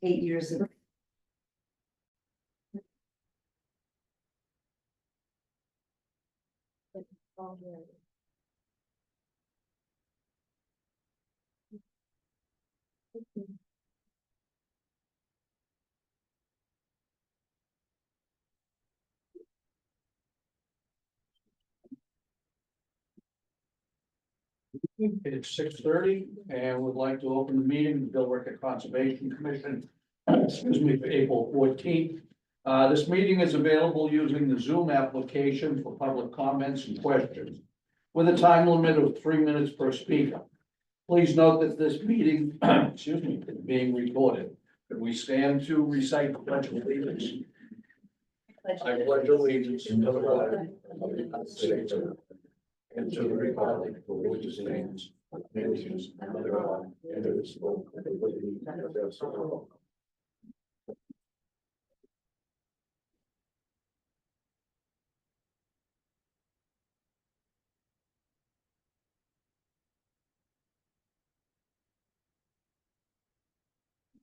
8 years ago. It's 6:30 and would like to open the meeting, the Billerica Conservation Commission, excuse me, for April 14th. This meeting is available using the Zoom application for public comments and questions with a time limit of 3 minutes per speaker. Please note that this meeting, excuse me, is being recorded. Could we stand to recite the pledge of allegiance? I pledge allegiance to the flag of the United States and to the republic for which it stands, one nation under God, indivisible, with liberty and justice for all.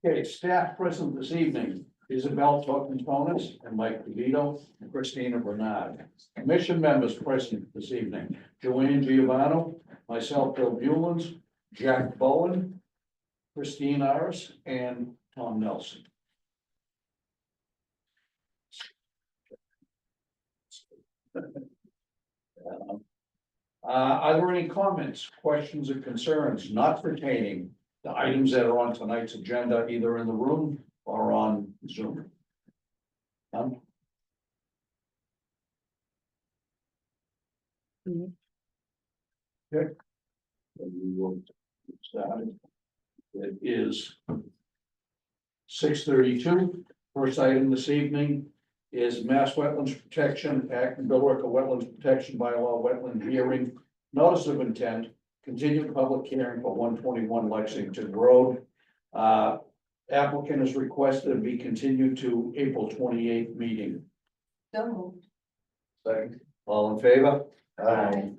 Okay, staff present this evening, Isabel Tokentonis and Mike DeVito and Christina Bernard. Commission members present this evening, Joanne Giovanni, myself, Bill Bulens, Jack Bowen, Christine Aris, and Tom Nelson. Are there any comments, questions, or concerns not pertaining to items that are on tonight's agenda, either in the room or on Zoom? None? Okay. Then we will get started. It is 6:32. First item this evening is Mass Wetlands Protection Act and Billerica Wetlands Protection Bylaw Wetland Hearing. Notice of intent, continued public hearing for 121 Lexington Road. Applicant is requested to be continued to April 28th meeting. So moved. Second, all in favor? Aye.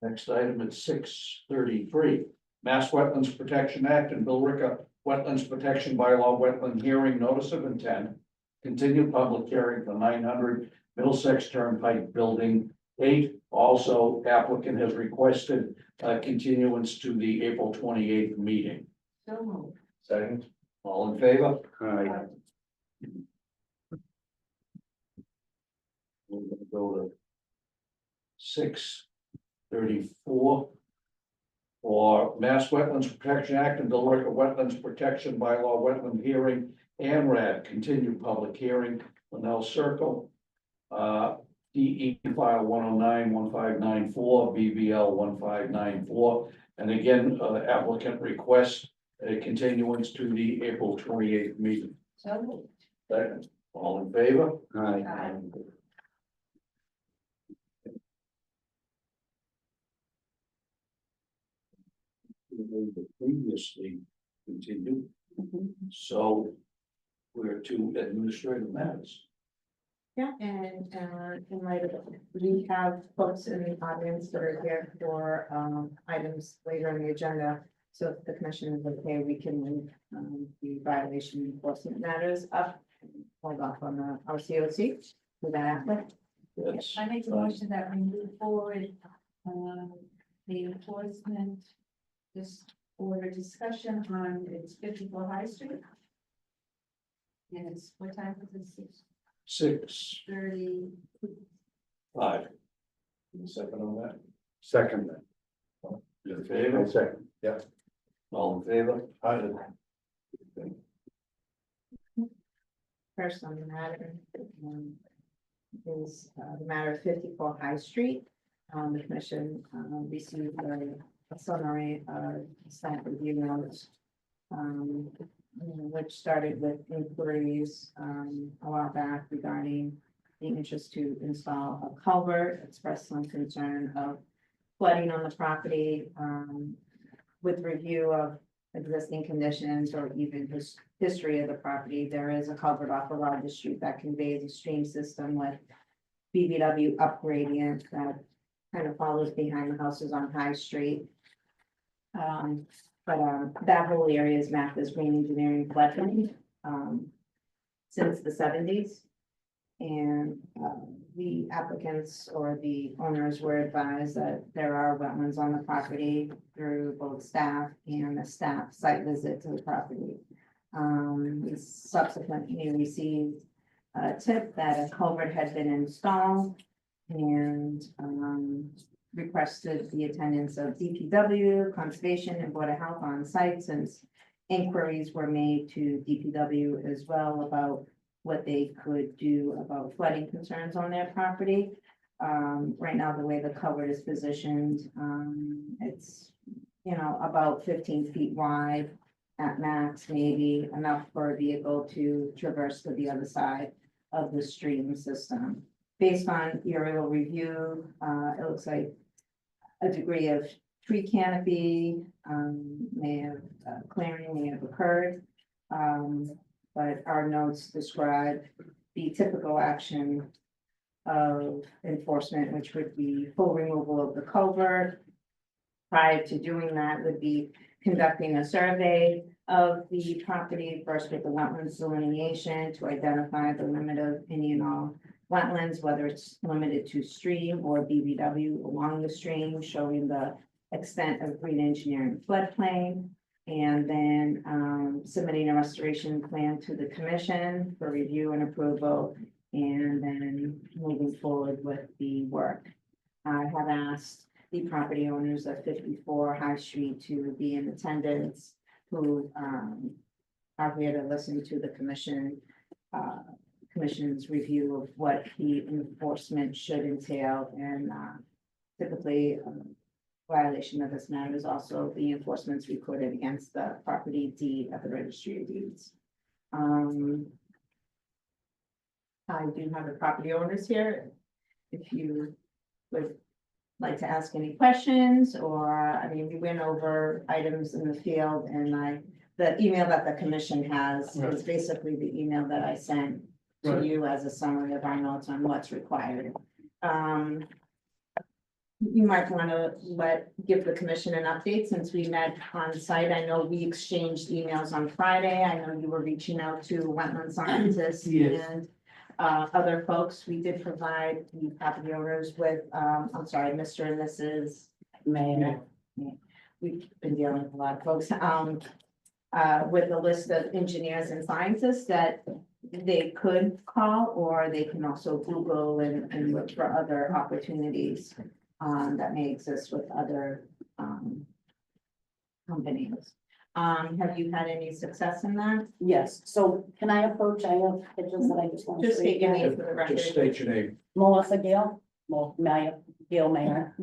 Next item is 6:33. Mass Wetlands Protection Act and Billerica Wetlands Protection Bylaw Wetland Hearing Notice of Intent. Continued public hearing for 900 Middlesex Turnpike Building 8. Also, applicant has requested continuance to the April 28th meeting. So moved. Second, all in favor? Aye. We're gonna go to 6:34. For Mass Wetlands Protection Act and Billerica Wetlands Protection Bylaw Wetland Hearing and RAD continued public hearing, Linnell Circle. DE file 109-1594, BBL 1594. And again, applicant requests a continuance to the April 28th meeting. So moved. Second, all in favor? Aye. Previously continued, so we're to administrative matters. Yeah, and in light of, we have folks in the audience that are here for items later in the agenda. So if the commission is okay, we can move the violation enforcement matters up. Hold off on the RCOC with that aspect. Yes. I make a motion that we move forward, the enforcement, this order discussion on it's 54 High Street. And it's, what time is it? 6:30. 6:05. Second on that? Second. In favor? Second, yeah. All in favor? Aye. First on the matter is the matter of 54 High Street. The commission received a summary site review notes, which started with inquiries a while back regarding the interest to install a culvert, expressed some concern of flooding on the property, with review of existing conditions or even history of the property. There is a culvert off of Rogers Street that conveys a stream system with BBW upgradient that kind of follows behind the houses on High Street. That whole area is mapped as green engineering floodplain, since the seventies. And, the applicants or the owners were advised that there are wetlands on the property through both staff and a staff site visit to the property. We subsequently received a tip that a culvert had been installed and, requested the attendance of DPW, Conservation, and Board of Health on site, since inquiries were made to DPW as well about what they could do about flooding concerns on their property. Right now, the way the culvert is positioned, it's, about 15 feet wide at max, maybe enough for a vehicle to traverse to the other side of the stream system. Based on aerial review, it looks like a degree of tree canopy, clearing may have occurred. But our notes describe the typical action of enforcement, which would be full removal of the culvert. Prior to doing that would be conducting a survey of the property, first with the wetlands delineation to identify the limit of any and all wetlands, whether it's limited to stream or BVW along the stream, showing the extent of green engineering floodplain. And then submitting a restoration plan to the commission for review and approval, and then moving forward with the work. I have asked the property owners of 54 High Street to be in attendance, who are here to listen to the commission's review of what the enforcement should entail. And typically, violation of this matter is also the enforcement's recorded against the property deed at the registry of deeds. I do have the property owners here. If you would like to ask any questions, or, we went over items in the field, and the email that the commission has is basically the email that I sent to you as a summary of our notes on what's required. You might want to give the commission an update since we met on site. I know we exchanged emails on Friday. I know you were reaching out to wetland scientists and other folks. We did provide the property owners with, Mr. and Mrs. Mayor. We've been dealing with a lot of folks, with a list of engineers and scientists that they could call, or they can also Google and look for other opportunities that may exist with other companies. Have you had any success in that? Yes, so can I approach? I have pictures that I just want to. Just state your name for the Just record. state your name. Melissa Gale, Gail Mayer.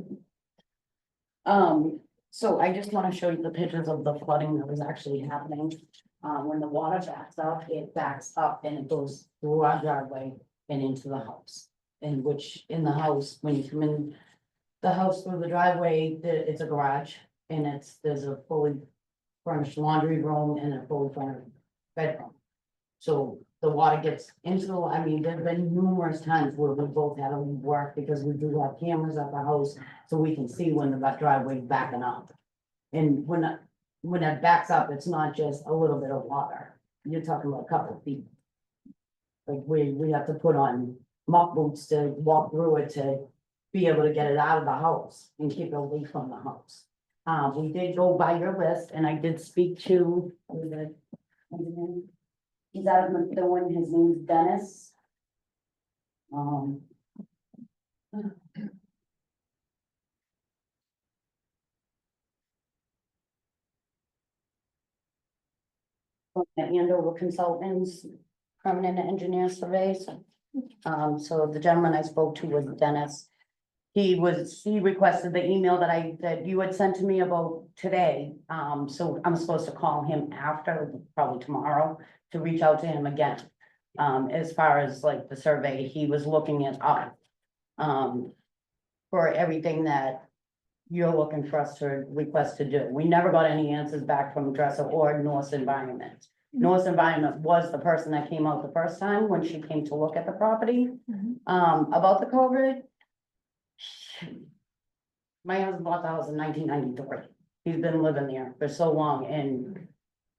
So I just want to show you the pictures of the flooding that was actually happening. When the water backs up, it backs up and it goes through our driveway and into the house. And which in the house, when you come in the house through the driveway, it's a garage, and there's a fully furnished laundry room and a fully furnished bedroom. So the water gets into there've been numerous times where we both had to work, because we do have cameras at the house, so we can see when the driveway is backing up. And when that backs up, it's not just a little bit of water, you're talking about a couple of feet. Like we have to put on muck boots to walk through it to be able to get it out of the house and keep it away from the house. We did go by your list, and I did speak to, he's out of Methuen, his name's Dennis. The Andover Consultants, permanent engineer surveys. So the gentleman I spoke to was Dennis. He requested the email that you had sent to me about today. So I'm supposed to call him after, probably tomorrow, to reach out to him again. As far as like the survey, he was looking it up. For everything that you're looking for us to request to do. We never got any answers back from Dresser or North Environment. North Environment was the person that came out the first time when she came to look at the property. About the culvert. My husband bought the house in 1993. He's been living there for so long and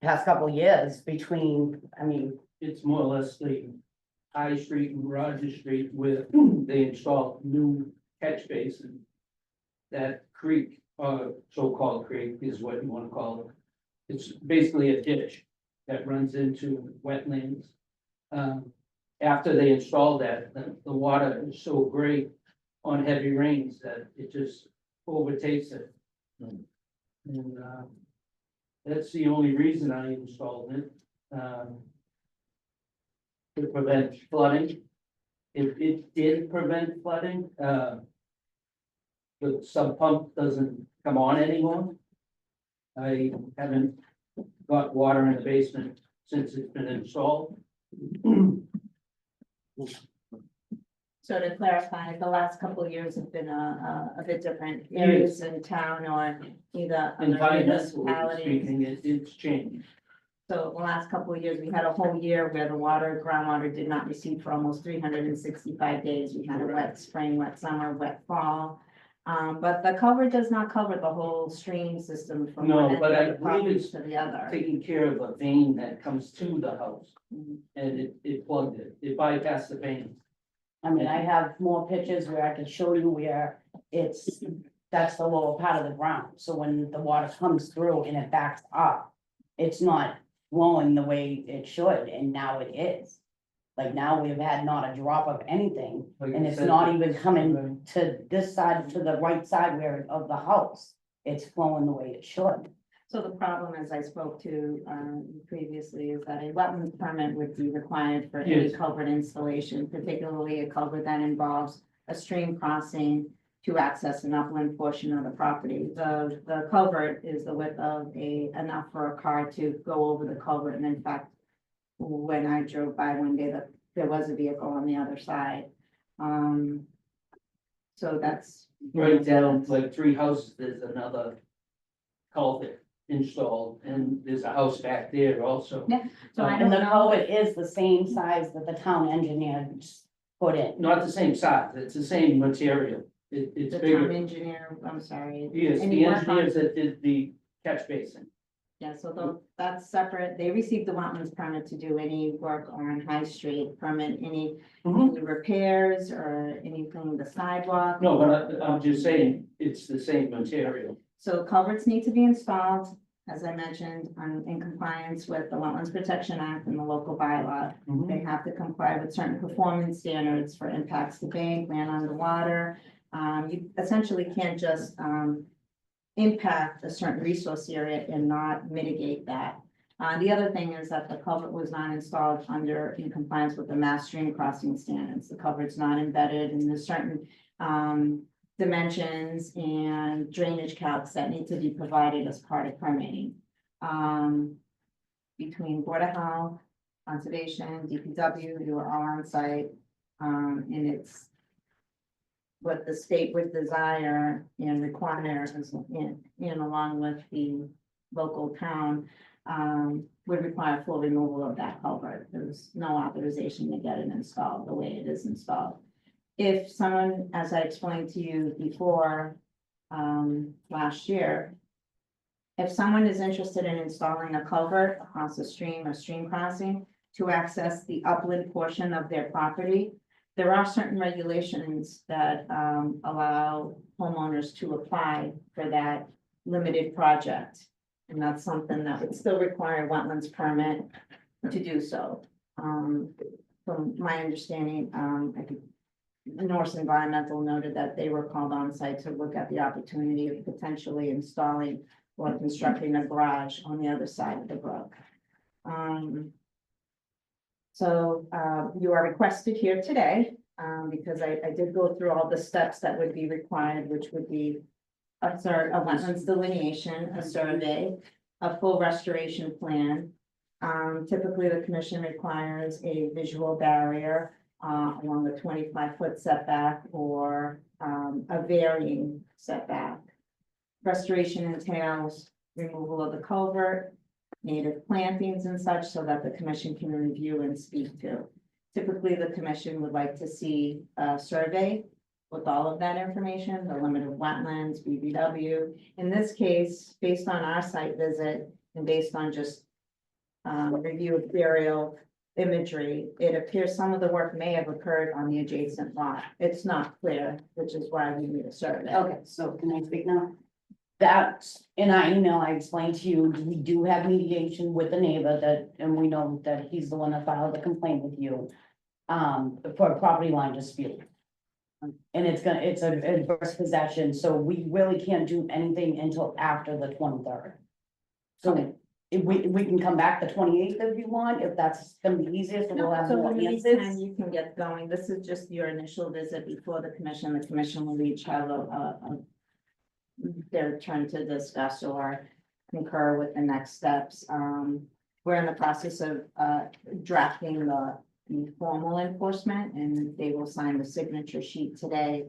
past couple years between, I mean, It's more or less the High Street and Rogers Street where they installed new catch basin. That creek, so-called creek is what you wanna call it. It's basically a ditch that runs into wetlands. After they installed that, the water is so great on heavy rains that it just overtakes it. And, that's the only reason I installed it. To prevent flooding. If it did prevent flooding, the sub pump doesn't come on anymore. I haven't got water in the basement since it's been installed. So to clarify, the last couple of years have been a bit different areas in town or either other Environmentally municipalities. speaking, it's changed. So the last couple of years, we had a whole year where the water, groundwater did not receive for almost 365 days. We had a wet spring, wet summer, wet fall. But the cover does not cover the whole stream system from No, one end but I of the believe property it's to the other. Taking care of a vein that comes to the house Mhm. and it plugged it. It bypassed the vein. I mean, I have more pictures where I can show you where it's, that's the lower part of the ground. So when the water comes through and it backs up, it's not flowing the way it should, and now it is. Like now we've had not a drop of anything, Like and I it's said, not even coming to this side, to the right side where of the house. It's flowing the way it should. So the problem, as I spoke to previously, is that a wetland permit would be required for any Yes. culvert installation, particularly a culvert that involves a stream crossing to access an upland portion of the property. The culvert is the width of enough for a car to go over the culvert, and in fact, when I drove by one day, there was a vehicle on the other side. So that's. Right down like 3 houses, there's another culvert installed and there's a house back there also. Yeah. So I And don't the know. culvert is the same size that the town engineer put in. Not the same size, it's the same material. It's The town bigger. engineer, I'm sorry. Yes, Any the work on- engineers that did the catch basin. Yeah, so that's separate. They received the wetlands permit to do any work on High Street, permit any repairs or anything, the sidewalk. No, but I'm just saying, it's the same material. So culverts need to be installed, as I mentioned, in compliance with the Wetlands Protection Act and the local bylaw. They have to comply with certain performance standards for impacts to bank, land underwater. You essentially can't just impact a certain resource area and not mitigate that. The other thing is that the culvert was not installed in compliance with the mass stream crossing standards. The culvert's not embedded and there's certain dimensions and drainage calcs that need to be provided as part of permitting. Between Board of Health, Conservation, DPW, you are all on site. And it's what the state would desire and require and along with the local town, would require full removal of that culvert. There's no authorization to get it installed the way it is installed. If someone, as I explained to you before, last year, if someone is interested in installing a culvert across a stream or stream crossing to access the upland portion of their property, there are certain regulations that allow homeowners to apply for that limited project. And that's something that would still require a wetlands permit to do so. From my understanding, I think Norse Environmental noted that they were called on site to look at the opportunity of potentially installing or constructing a garage on the other side of the brook. So you are requested here today, because I did go through all the steps that would be required, which would be a wetlands delineation, a survey, a full restoration plan. Typically, the commission requires a visual barrier along the 25-foot setback or a varying setback. Restoration entails removal of the culvert, native plantings and such, so that the commission can review and speak to. Typically, the commission would like to see a survey with all of that information, the limit of wetlands, BBW. In this case, based on our site visit and based on just review of aerial imagery, it appears some of the work may have occurred on the adjacent lot. It's not clear, which is why we need a survey. Okay, so can I speak now? That, in our email, I explained to you, we do have mediation with the neighbor that, and we know that he's the one that filed the complaint with you. For a property line dispute. And it's an adverse possession, so we really can't do anything until after the 23rd. So if we can come back the 28th if you want, if that's gonna be easiest, and we'll have So more in the meantime, answers. you can get going. This is just your initial visit before the commission. The commission will each have their turn to discuss or concur with the next steps. We're in the process of drafting the formal enforcement, and they will sign the signature sheet today.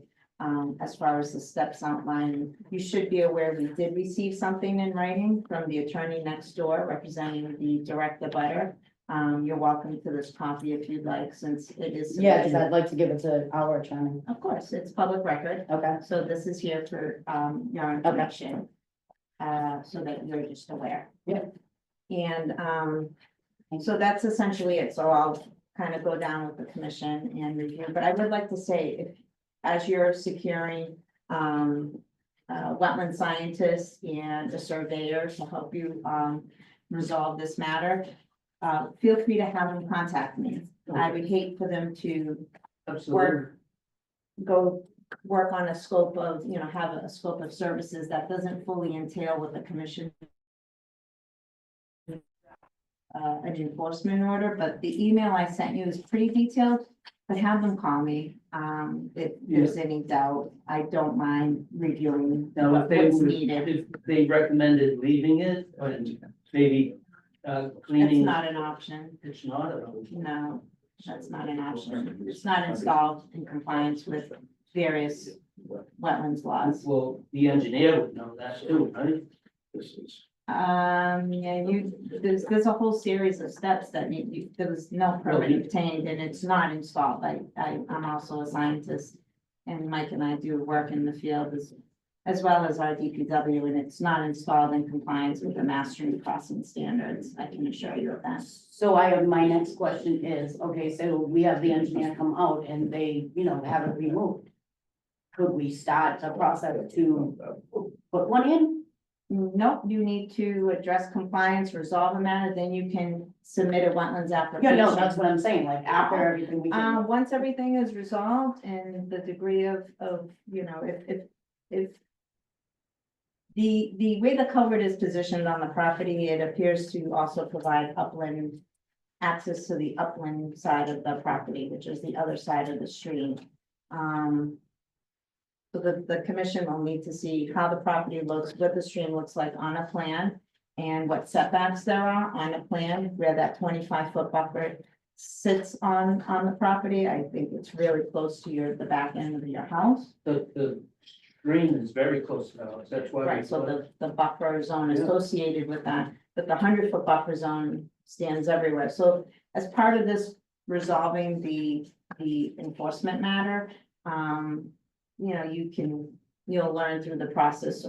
As far as the steps outlined, you should be aware we did receive something in writing from the attorney next door representing the direct abutter. You're welcome to this copy if you'd like, since it is. Yeah, because I'd like to give it to our attorney. Of course, it's public record. Okay, So this is here for your information. So that you're just aware. Yeah. And so that's essentially it. So I'll kind of go down with the commission and review, but I would like to say, if, as you're securing wetland scientists and a surveyor to help you resolve this matter, feel free to have them contact me. I would hate for them to Absolutely. go work on a scope of, have a scope of services that doesn't fully entail what the commission an enforcement order, but the email I sent you is pretty detailed, but have them call me. If there's any doubt, I don't mind reviewing Now, if they, what's needed. if they recommended leaving it and maybe That's cleaning, not an option. it's not at all. No, that's not an option. It's not installed in compliance with various wetlands laws. Well, the engineer would know that too, right? This is. Yeah, there's a whole series of steps that there was no permit obtained and it's not installed. I'm also a scientist. And Mike and I do work in the field as well as our DPW, and it's not installed in compliance with the mass stream crossing standards. I can assure you of that. so my next question is, okay, so we have the engineer come out and they, have it removed. Could we start the process to put one in? Nope, you need to address compliance, resolve the matter, then you can submit a wetlands Yeah, application. no, that's what I'm saying, like after everything we can. Once everything is resolved and the degree of, if the way the culvert is positioned on the property, it appears to also provide upland access to the upland side of the property, which is the other side of the stream. So the commission will need to see how the property looks, what the stream looks like on a plan, and what setbacks there are on a plan where that 25-foot buffer sits on the property. I think it's really close to the back end of your house. The stream is very close to the house, that's why. we Right, so thought- the buffer zone Yeah. associated with that, but the 100-foot buffer zone stands everywhere. So as part of this resolving the enforcement matter, you'll learn through the process,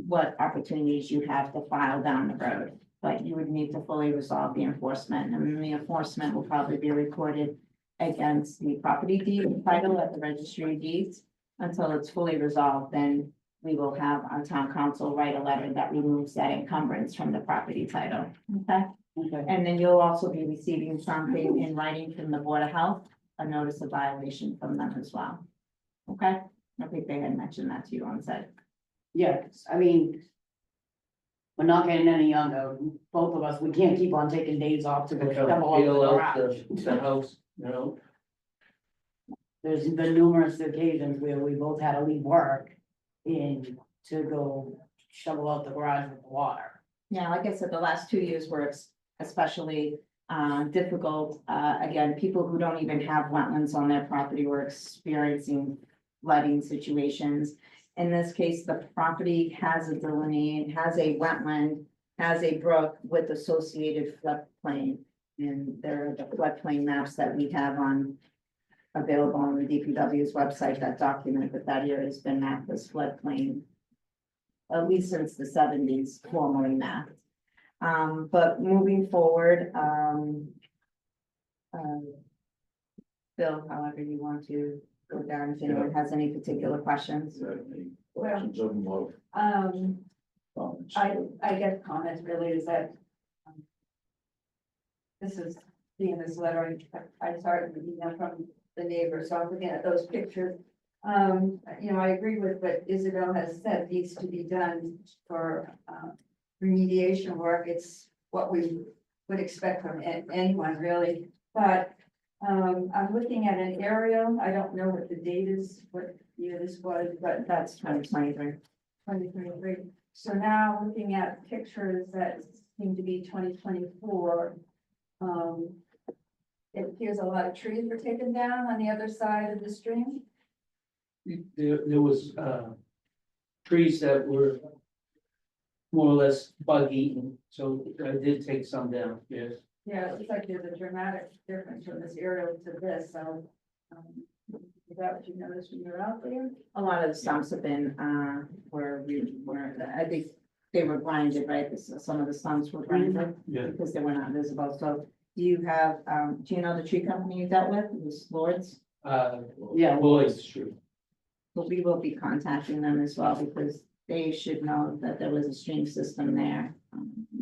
what opportunities you have to file down the road. But you would need to fully resolve the enforcement, and the enforcement will probably be recorded against the property deed title at the registry of deeds. Until it's fully resolved, then we will have our town council write a letter that removes that encumbrance from the property title, okay? Okay. And then you'll also be receiving something in writing from the Board of Health, a notice of violation from them as well. Okay, I think they had mentioned that to you on site. Yeah, I mean. We're not getting any younger, both of us, we can't keep on taking days off to go They'll shovel out Feel the out garage. the house, There's been numerous occasions where we both had to leave work in to go shovel out the garage with the water. Yeah, like I said, the last 2 years were especially difficult. Again, people who don't even have wetlands on their property were experiencing flooding situations. In this case, the property has a delineate, has a wetland, has a brook with associated floodplain. And there are the floodplain maps that we have on available on the DPW's website that document that that area has been mapped as floodplain. At least since the seventies, formally mapped. But moving forward, Bill, however you want to go down, if anyone has any particular questions. Questions of them, or comments? I get comments really is that. This is, being this letter, I started reading that from the neighbor, so I'm looking at those pictures. You know, I agree with what Isabel has said needs to be done for, remediation work. It's what we would expect from anyone really, but, I'm looking at an aerial. I don't know what the date is, what year this was, but That's 2023. 2023. So now looking at pictures that seem to be 2024. It appears a lot of trees were taken down on the other side of the stream. There was, trees that were more or less bug eaten, so I did take some down, yes. Yeah, it looks like there's a dramatic difference from this aerial to this, so. Is that what you noticed when you were out there? A lot of the stumps have been, I think they were grinded, right? Some of the stumps were grinded Yeah. because they were not visible. So do you have, do you know the tree company you dealt with? It was Lord's? Yeah, Lloyd's Street. But we will be contacting them as well because they should know that there was a stream system there.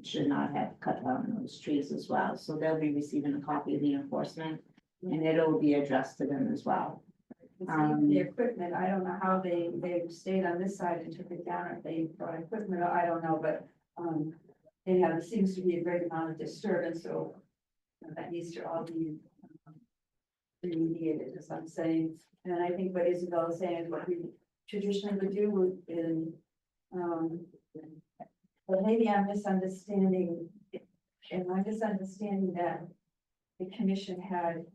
Should not have cut down those trees as well. So they'll be receiving a copy of the enforcement and it'll be addressed to them as well. The equipment, I don't know how they stayed on this side and took it down, if they brought equipment, I don't know, but, anyhow, there seems to be a great amount of disturbance, so that needs to all be remediated, as I'm saying. And I think what Isabel is saying is what we traditionally would do in, but maybe I'm misunderstanding, am I misunderstanding that the commission had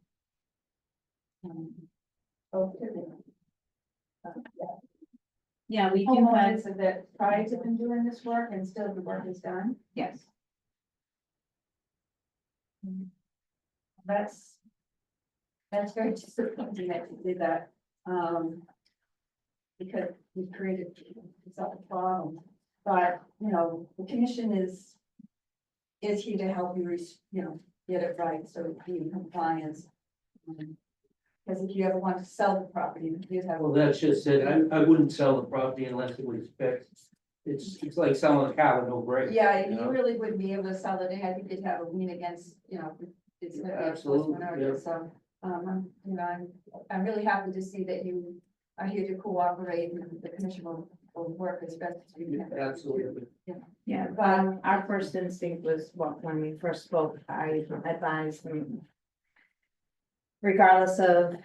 Yeah, we do have, homeowners that prior to them doing this work and still the work is done? yes. That's very disappointing that you did that, because we created itself a problem. But, you know, the commission is here to help you, get it right, so be in compliance. Because if you ever want to sell the property, you have. Well, that's just it. I wouldn't sell the property unless it was fixed. It's like selling a cow with no brakes. Yeah, you know? you really wouldn't be able to sell it. I think you'd have a lien against, it's gonna be a Absolutely, enforcement order, yeah. so, I'm really happy to see that you are here to cooperate and the commission will work as best as we can. Absolutely. Yeah, but our first instinct was, well, when we first spoke, I advised them. Regardless of,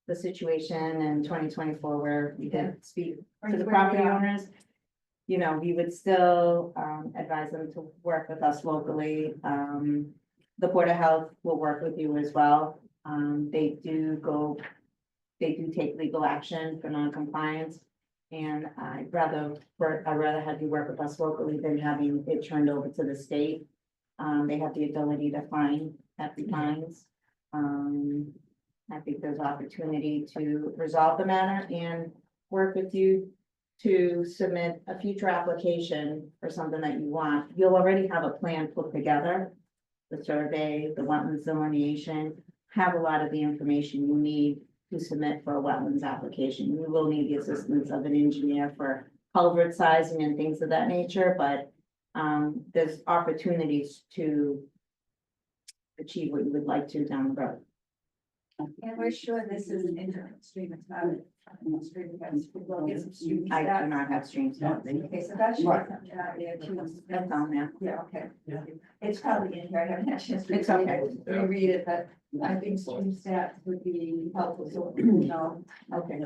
the situation in 2024 where we didn't speak to the property owners. We would still advise them to work with us locally. The Board of Health will work with you as well. They do take legal action for non-compliance. And I'd rather have you work with us locally than having it turned over to the state. They have the ability to fine at the fines. I think there's opportunity to resolve the matter and work with you to submit a future application for something that you want. You'll already have a plan put together. The survey, the wetlands delineation, have a lot of the information you need to submit for a wetlands application. You will need the assistance of an engineer for culvert sizing and things of that nature, but there's opportunities to achieve what you would like to down the road. And we're sure this is an internet stream, it's not a stream, because we'll get some stream I do stats. not have streams. Okay, so that should Right. come out there too. That's on there. Yeah, okay. Yeah. It's probably in here, I haven't had a chance to. It's okay. Reread it, but I think stream stats would be helpful, so, Okay,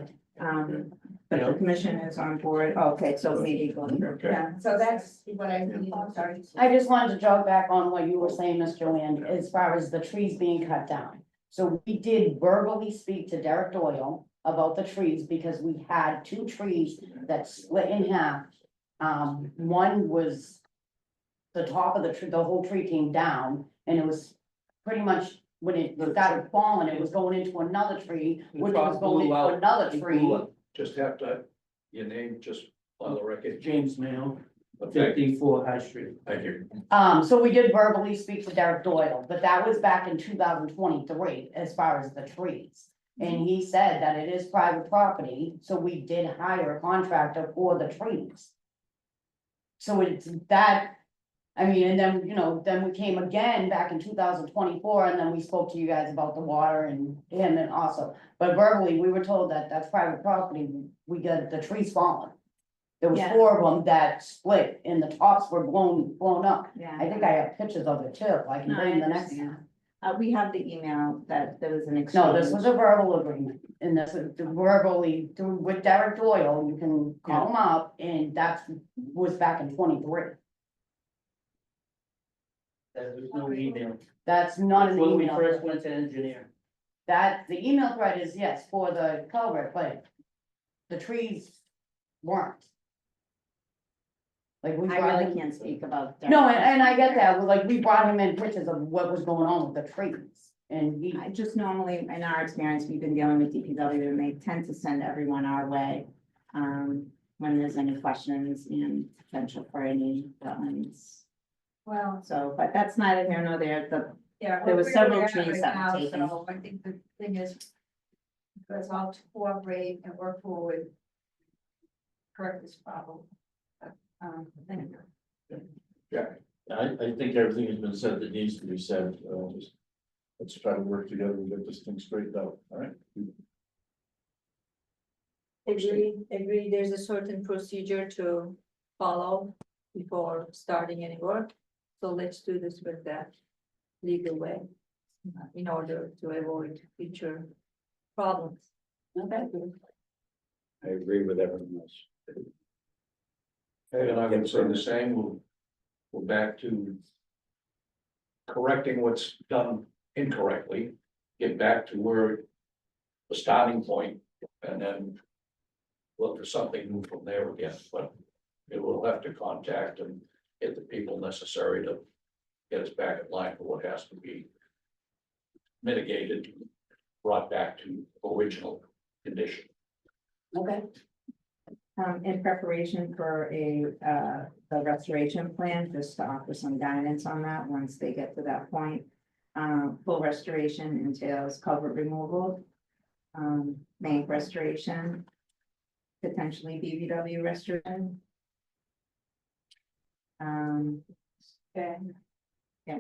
but the commission is on board, okay, so maybe go through. yeah, so that's what I need, I'm sorry. I just wanted to jog back on what you were saying, Ms. Joanne, as far as the trees being cut down. So we did verbally speak to Derek Doyle about the trees because we had 2 trees that split in half. One was the top of the tree, the whole tree came down and it was pretty much when it started falling, it was going into another tree, The which top was going blew into out. another It tree. blew up. Just have to, your name, just on the record. James Mail, Okay, 54 High Street. thank you. So we did verbally speak to Derek Doyle, but that was back in 2023 as far as the trees. And he said that it is private property, so we did hire a contractor for the trees. So it's that, I mean, and then, you know, then we came again back in 2024, and then we spoke to you guys about the water and him and also. But verbally, we were told that that's private property, we got the trees falling. There was Yeah. 4 of them that split and the tops were blown up. Yeah. I think I have pictures of it too, I can No, I bring the next understand. time. We have the email that there was an exchange. No, this was a verbal agreement, and this is verbally, through with Derek Doyle, you can call him up, and that was back in 23. There was no email. That's not an When we email. first went to engineer. That, the email thread is, yes, for the culvert, but the trees weren't. Like, we I brought really him. can't speak about. No, and I get that, like, we brought him in pictures of what was going on with the trees, and he, I just normally, in our experience, we've been dealing with DPW and they tend to send everyone our way. When there's any questions and potential for any wetlands. Well, So, but that's neither here nor there. yeah. There well, was where several we're at trees right that were now, taken. So I think the thing is, let's all cooperate and work forward. Correct this problem. Thank you. I think everything has been said that needs to be said, just, let's try to work together and get this thing straightened out, all right? Agree, there's a certain procedure to follow before starting any work. So let's do this with that legal way, in order to avoid future problems. okay, I agree with everyone else. And I would say the same, we're back to correcting what's done incorrectly, get back to where the starting point, and then look for something new from there again, but it will have to contact and get the people necessary to get us back in line for what has to be mitigated, brought back to original condition. okay, In preparation for a restoration plan, just to offer some guidance on that, once they get to that point. Full restoration entails culvert removal. Bank restoration. Potentially BVW restoration. Okay. Yeah,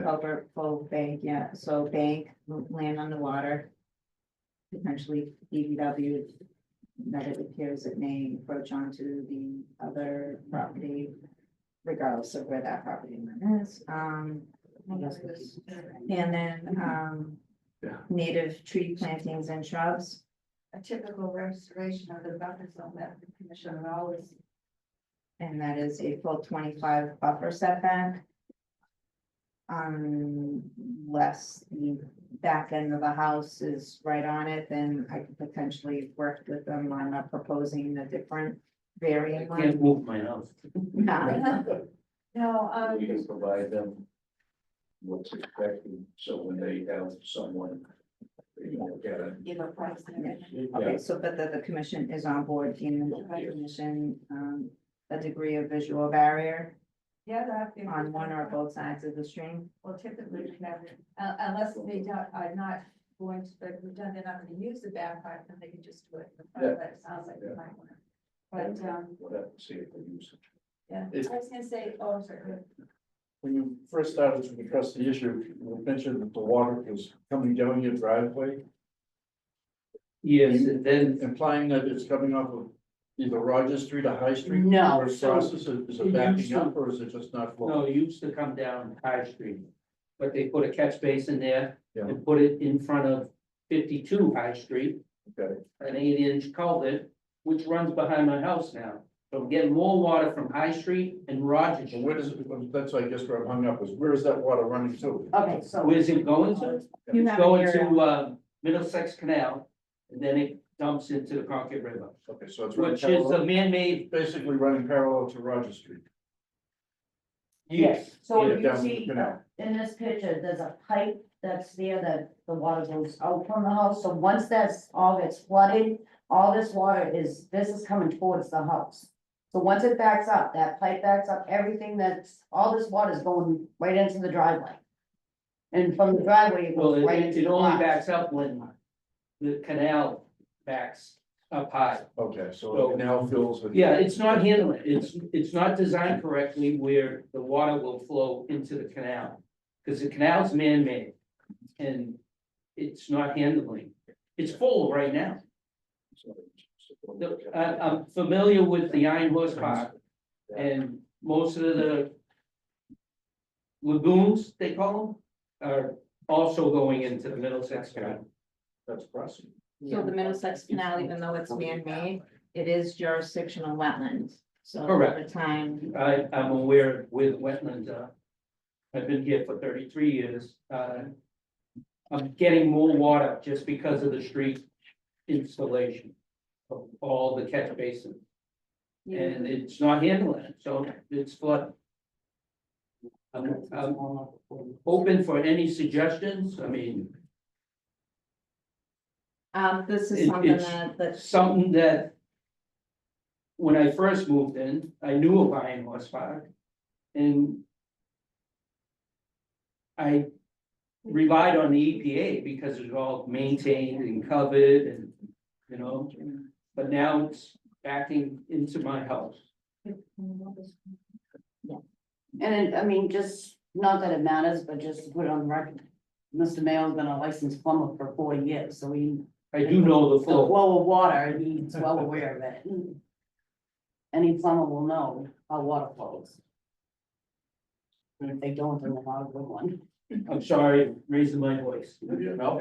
culvert, full bank, yeah, so bank, land underwater. Potentially BVW. That it appears it may encroach onto the other property. Regardless of where that property line is, and then, Yeah. native tree plantings and shrubs. A typical restoration of the buffer zone that the commission would always. And that is a full 25 buffer setback. Unless the back end of the house is right on it, then I could potentially work with them on proposing a different I varying can't one. move my house. No, We can provide them what's expected, so when they have someone, they won't get it. give a price. Okay, so but the commission is on board in the commission, a degree of visual barrier Yeah, that. on one or both sides of the stream. Well, typically, we have, unless they are not going to, but we've done, they're not gonna use the back part, then they can just do it in the front, but it sounds like they might wanna. But, We'll have to see if they use it. yeah, If- I was gonna say, oh, sorry. When you first started to address the issue, you mentioned that the water was coming down your driveway, Yes, and then implying that it's coming off of either Rogers Street or High Street. No, Or so across, is it it backing used to- up, or is it just not flowing? no, it used to come down High Street. But they put a catch basin there Yeah. and put it in front of 52 High Street, Okay, an 8-inch culvert, which runs behind my house now. So I'm getting more water from High Street and Rogers. and where does it, that's, I guess, where I'm hung up, is where is that water running to? okay, so. Where's it going to? You It's have going your, to Middlesex Canal, and then it dumps into the Concord River, Okay, so it's running which is a parallel, man-made, basically running parallel to Rogers Street. yes. So yeah. if you down to the see, canal. in this picture, there's a pipe that's there, that the water goes out from the house, so once that's all gets flooded, all this water this is coming towards the house. So once it backs up, that pipe backs up, everything all this water is going right into the driveway. And from the driveway, it Well, goes right into it the only lot. backs up when the canal backs up high. Okay, so it now fills with. Yeah, it's not handling, it's not designed correctly where the water will flow into the canal. Because the canal's man-made and it's not handling. It's full right now. I'm familiar with the Iron Horse Park and most of the lagoons, they call them, are also going into the Middlesex Canal. That's pressing. So the Middlesex Canal, even though it's man-made, it is jurisdictional wetlands. So Correct. over time, I'm aware of where the wetlands are. I've been here for 33 years. I'm getting more water just because of the street installation of all the catch basins. And it's not handling it, so it's flooding. I'm open for any suggestions. I mean, this is It- something it's- that something that when I first moved in, I knew of Iron Horse Park. And I relied on the EPA because it was all maintained and covered and, you know, but now it's backing into my house. And I mean, just, not that it matters, but just to put it on the record. Mr. Mayo's been a licensed plumber for 4 years, so I do know the the flow. flow of water, he's well aware of it. Any plumber will know how water flows. And if they don't, then they're not a good one. I'm sorry, raising my voice. Yeah, no,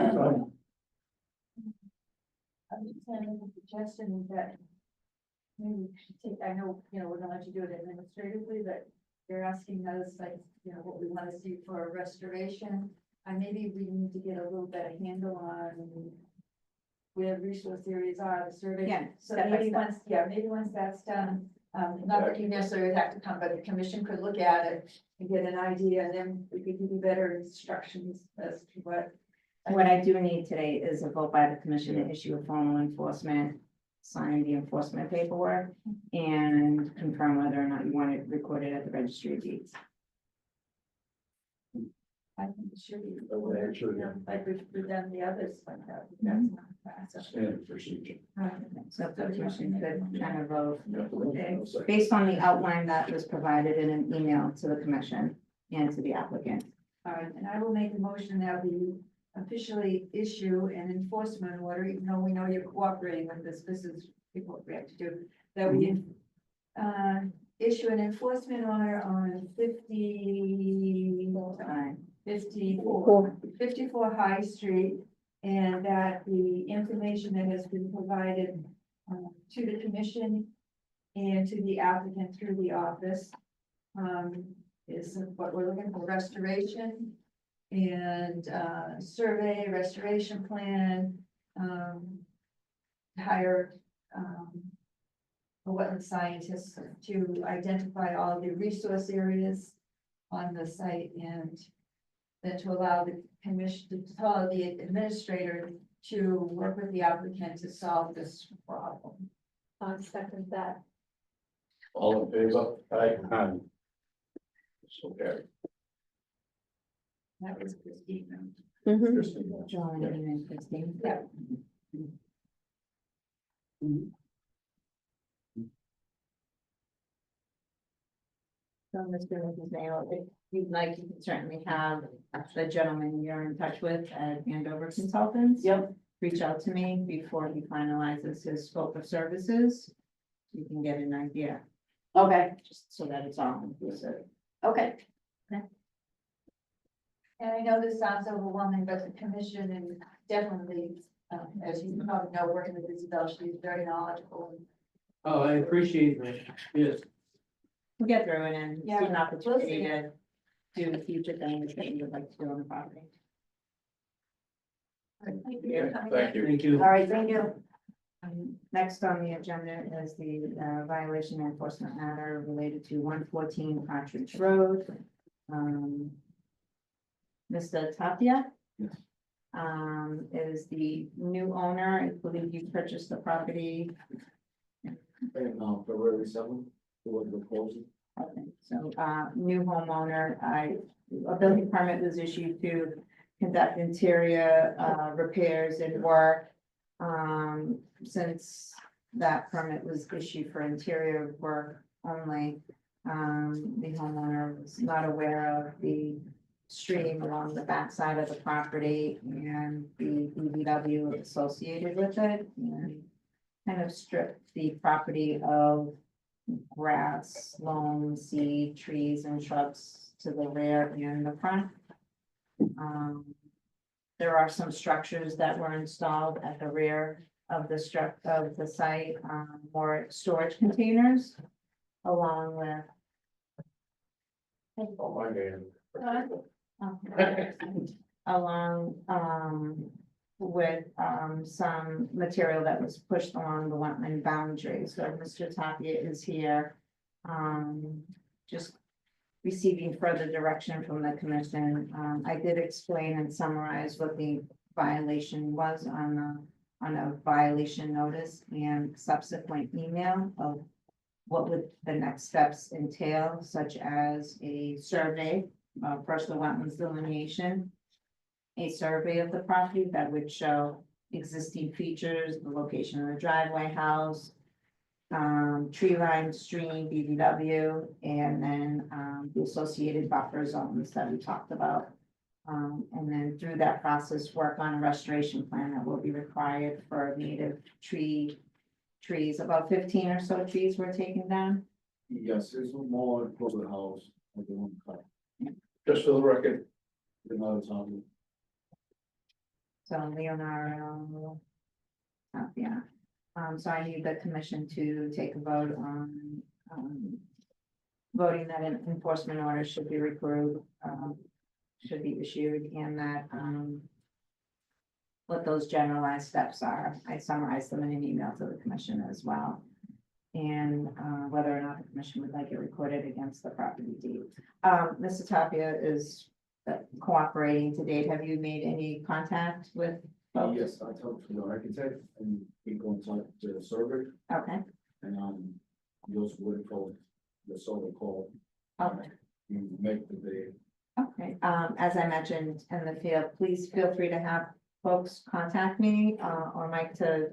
I'm just having a suggestion that maybe we should take, I know, we're gonna let you do it administratively, but you're asking us like, what we wanna see for restoration. And maybe we need to get a little better handle on where resource areas are, the survey. Yeah, So step by maybe step. once that's done, not that you necessarily have to come, but the commission could look at it and get an idea, and then we could give you better instructions as to what. what I do need today is a vote by the commission to issue a formal enforcement, sign the enforcement paperwork, and confirm whether or not you want it recorded at the registry of deeds. I think it should be. Okay, it should, yeah. Like we've done the others like that. That's not fast. Standard procedure. So if the commission could kind of vote Okay. based on the outline that was provided in an email to the commission and to the applicant. All right, and I will make a motion that we officially issue an enforcement order, even though we know you're cooperating with this, this is what we have to do. That we issue an enforcement order on 54 High Street. And that the information that has been provided to the commission and to the applicant through the office is what we're looking for: restoration and survey, restoration plan, hire a wetland scientist to identify all the resource areas on the site, and then to allow the commission, to tell the administrator to work with the applicant to solve this problem. I'll second that. All in favor? Aye. So carried. That was Christine. Kristen, John and Christine. Yeah. So Mr. and Mrs. Mayo, if you'd like, you can certainly have the gentleman you're in touch with at Andover Consultants. Yep. Reach out to me before he finalizes his scope of services. You can get an idea, Okay, just so that it's all inclusive. okay. And I know this sounds overwhelming, but the commission and definitely, as you probably know, working with Isabel, she's very knowledgeable. Oh, I appreciate that, yes. We'll get through it and see Yeah, an opportunity we'll see. to do the future things that you would like to do on the property. Thank Yeah, thank you. Thank you. All right, thank you. Next on the agenda is the violation enforcement matter related to 114 Partridge Road. Mr. Tapia, Yes. Is the new owner, I believe you purchased the property. And, February 7th, it was the closing. Okay, so, new homeowner, a building permit was issued to conduct interior, repairs and work. Since that permit was issued for interior work only, the homeowner was not aware of the stream along the backside of the property and the BBW associated with it, and kind of stripped the property of grass, lawn, seed, trees and shrubs to the rear and the front. There are some structures that were installed at the rear of the site, more storage containers along with. Oh, my man. Okay. Along, with, some material that was pushed along the wetland boundary. So Mr. Tapia is here, just receiving further direction from the commission. I did explain and summarize what the violation was on a violation notice and subsequent email of what would the next steps entail, such as a survey, first the wetlands delineation, a survey of the property that would show existing features, the location of the driveway, house, tree line, stream, BBW, and then, the associated buffer zones that we talked about. And then through that process, work on a restoration plan that will be required for native trees, about 15 or so trees were taken down. Yes, it's more close to the house. I don't want to cut. Just for the record, Another time. So Leonardo. Yeah, so I need the commission to take a vote on, voting that an enforcement order should be approved, should be issued, and that, what those generalized steps are. I summarized them in an email to the commission as well. And, whether or not the commission would like it recorded against the property deed. Mr. Tapia is cooperating to date. Have you made any contact with folks? Yes, I talked to the architect and we going to talk to the survey Okay, and, just waiting for the survey call. okay. You make the day. Okay, as I mentioned in the field, please feel free to have folks contact me, or Mike to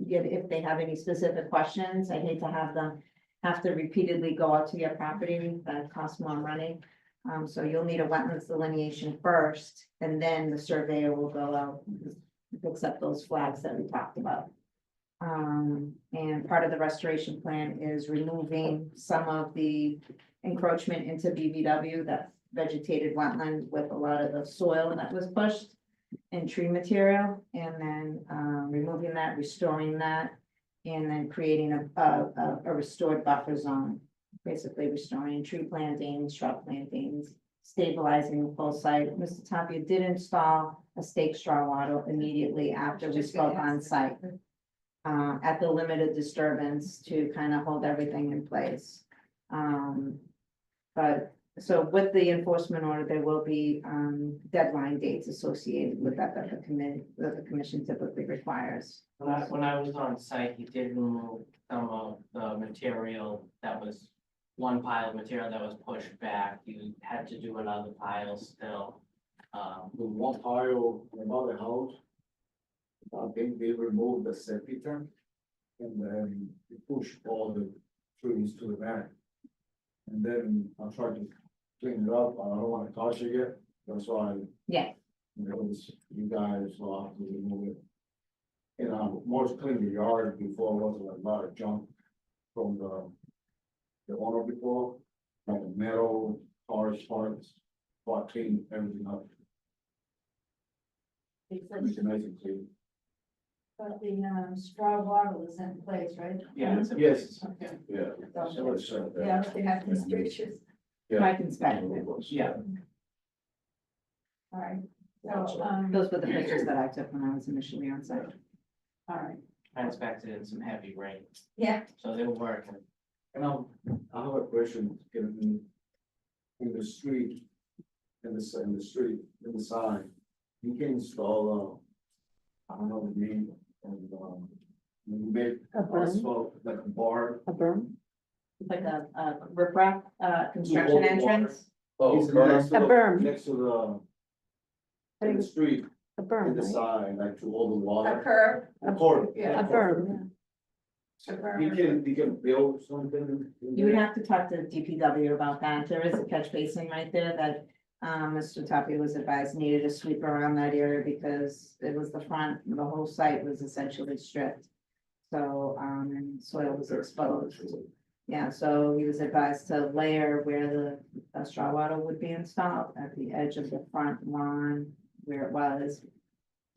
get, if they have any specific questions. I hate to have them have to repeatedly go out to your property, that costs more money. So you'll need a wetlands delineation first, and then the surveyor will go out, and fix up those flags that we talked about. And part of the restoration plan is removing some of the encroachment into BBW, that vegetated wetland with a lot of the soil that was pushed and tree material, and then, removing that, restoring that, and then creating a restored buffer zone. Basically restoring tree plantings, shrub plantings, stabilizing the full site. Mr. Tapia did install a stake straw wattle immediately after we spoke on site. At the limited disturbance to kind of hold everything in place. But so with the enforcement order, there will be deadline dates associated with that the commission typically requires. When I was on site, he did remove some of the material that was, one pile of material that was pushed back. You had to do another pile still. The one pile about the house. I think they removed the septic tank. And then they pushed all the trees to the back. And then I tried to clean it up, I don't wanna touch it yet, that's why. Yeah. You guys will have to remove it. And more to clean the yard before was a lot of junk from the owner before, like metal, cars, parts, so I cleaned everything up. It's nice and clean. But the straw wattle is in place, right? Yeah. Yes, Okay. yeah. So it's, Yeah, they have these pictures. Yeah. Mike inspected it. Yeah. All right, so, Those were the pictures that I took when I was initially on site. all right, I inspected in some heavy rain, yeah, so they were working. And I have a question, in the street, in the street, in the sign, you can install, I don't know the name, and, you make A berm? asphalt, like a bar. A berm? Like a riprap, construction Water. entrance? Oh, It's berm. next to A the- berm. Next to I think the street, A in berm, the right? side, like to all the A water. curb, A court. Yeah. A berm, a You berm. can build something. You would have to talk to DPW about that. There is a catch basin right there that, Mr. Tapi was advised needed to sweep around that area because it was the front, the whole site was essentially stripped. So, and soil was exposed. Yeah, so he was advised to layer where the straw water would be installed at the edge of the front lawn where it was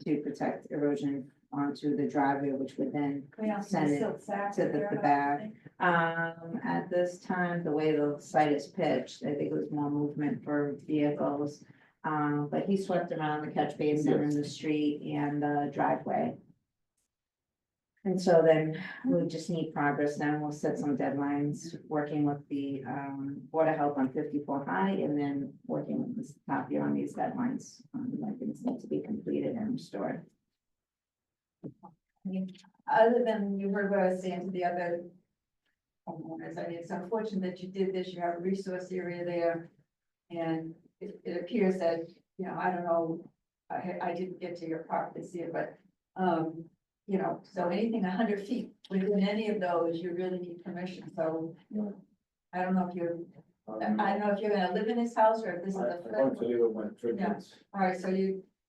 to protect erosion onto the driveway, which would then We also send it silk sack to in there, the I back. think. At this time, the way the site is pitched, I think it was more movement for vehicles. But he swept around the catch basin in the street and the driveway. And so then we just need progress now. We'll set some deadlines, working with the Board of Health on 54 High and then working with Ms. Tapia on these deadlines. Like things need to be completed and restored. Other than you heard what I was saying to the other homeowners, I mean, it's unfortunate that you did this, you have a resource area there. And it appears that, you know, I don't know, I didn't get to your part this year, but, you know, so anything 100 feet within any of those, you really need permission, so. I don't know if you're, I don't know if you're gonna live in this house or if this is a. I want to live with my triplets. All right, so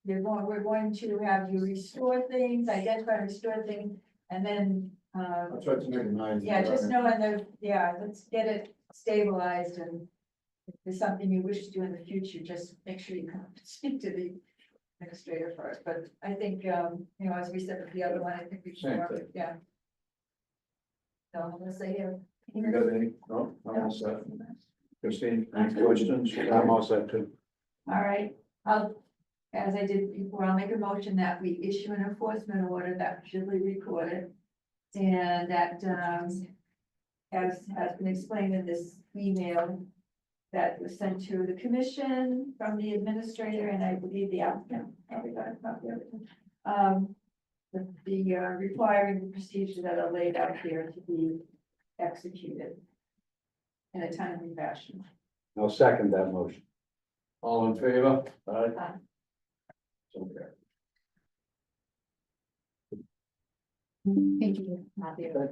we're going to have you restore things, identify, restore things, and then, I try to make it nice. yeah, just knowing that, yeah, let's get it stabilized and if there's something you wish to do in the future, just make sure you come speak to the administrator first, but I think, you know, as we said with the other one, I think we should, Same work thing. it, yeah. So I'm gonna say here. You got any? No, I'm all set. Christine, any questions? I'm all set too. All right, as I did before, I'll make a motion that we issue an enforcement order that should be recorded. And that, as has been explained in this email that was sent to the commission from the administrator, and I believe the applicant, probably got a copy of it. The requiring procedures that are laid out here to be executed in a timely fashion. I'll second that motion. All in favor? Aye. Aye. Okay. Thank you. Happy to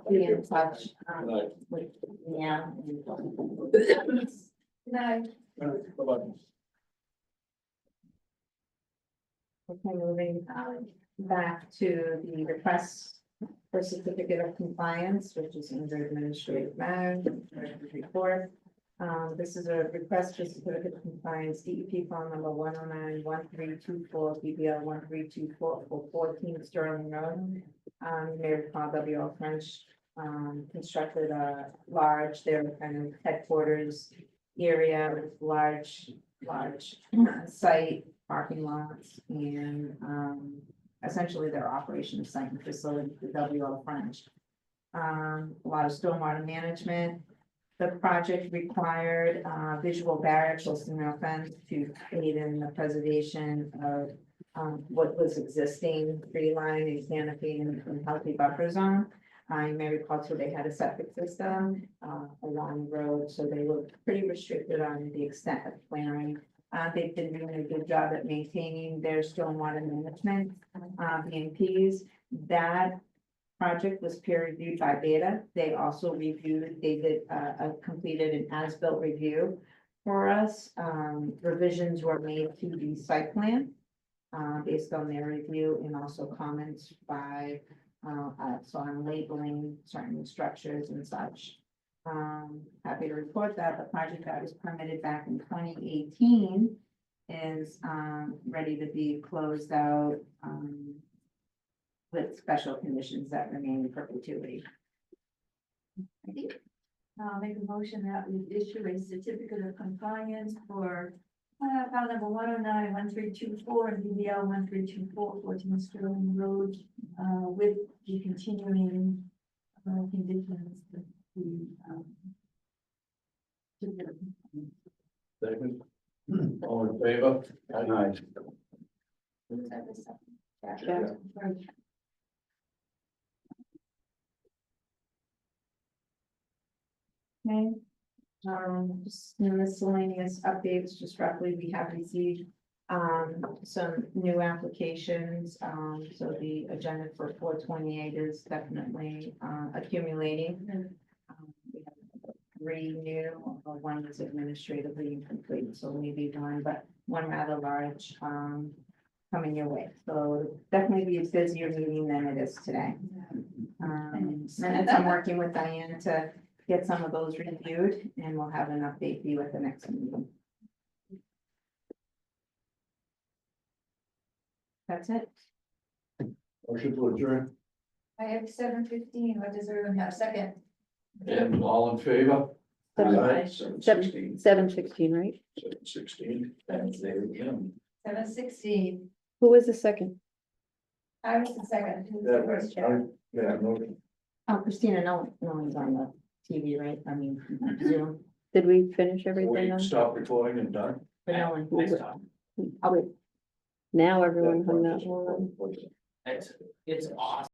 be in touch. Right. With, yeah. Good night. Bye-bye. Okay, moving back to the request for certificate of compliance, which is under administrative matters, report. This is a request for certificate of compliance, DEP phone number 109-1324, BBL 1324 for 14 Sterling Road. You may recall W.L. French constructed a large, their kind of headquarters area with large site, parking lots, and essentially their operation site and facility for W.L. French. A lot of stormwater management. The project required visual barrier posting rail fence to aid in the preservation of what was existing tree line and canopy and healthy buffer zone. You may recall too, they had a septic system along the road, so they were pretty restricted on the extent of clearing. They've been doing a good job at maintaining their stormwater management, BMPs. That project was peer reviewed by Beta. They also reviewed, they did completed an as-built review for us. Revisions were made to the site plan based on their review and also comments by so on labeling certain structures and such. Happy to report that the project that was permitted back in 2018 is ready to be closed out with special conditions that remain in perpetuity. I'll make a motion that we issue a certificate of compliance for file number 109-1324 and BBL 1324, 14 Sterling Road, with the continuing conditions that the Second. All in favor? Aye. Who's at the second? Yeah. Okay. Just miscellaneous updates, just roughly, we have received some new applications. So the agenda for 4/28 is definitely accumulating. We have 3 new, one is administratively incomplete, so maybe one, but one rather large coming your way. So definitely be a busier meeting than it is today. Minutes, I'm working with Diane to get some of those reviewed, and we'll have an update for you at the next meeting. That's it. Motion to adjourn, I have 7:15. What does everyone have? Second? and all in favor? Aye. 7:16. 7:16, right? 7:16. And there again. 7:16. Who was the second? I was the second. Who's the That first was, chair? yeah, no, Oh, Christina, no one's on the TV, right? I mean, Zoom, Did we finish We everything on? stop recording and done. but no one. I stopped. Now everyone hung that one. It's awesome.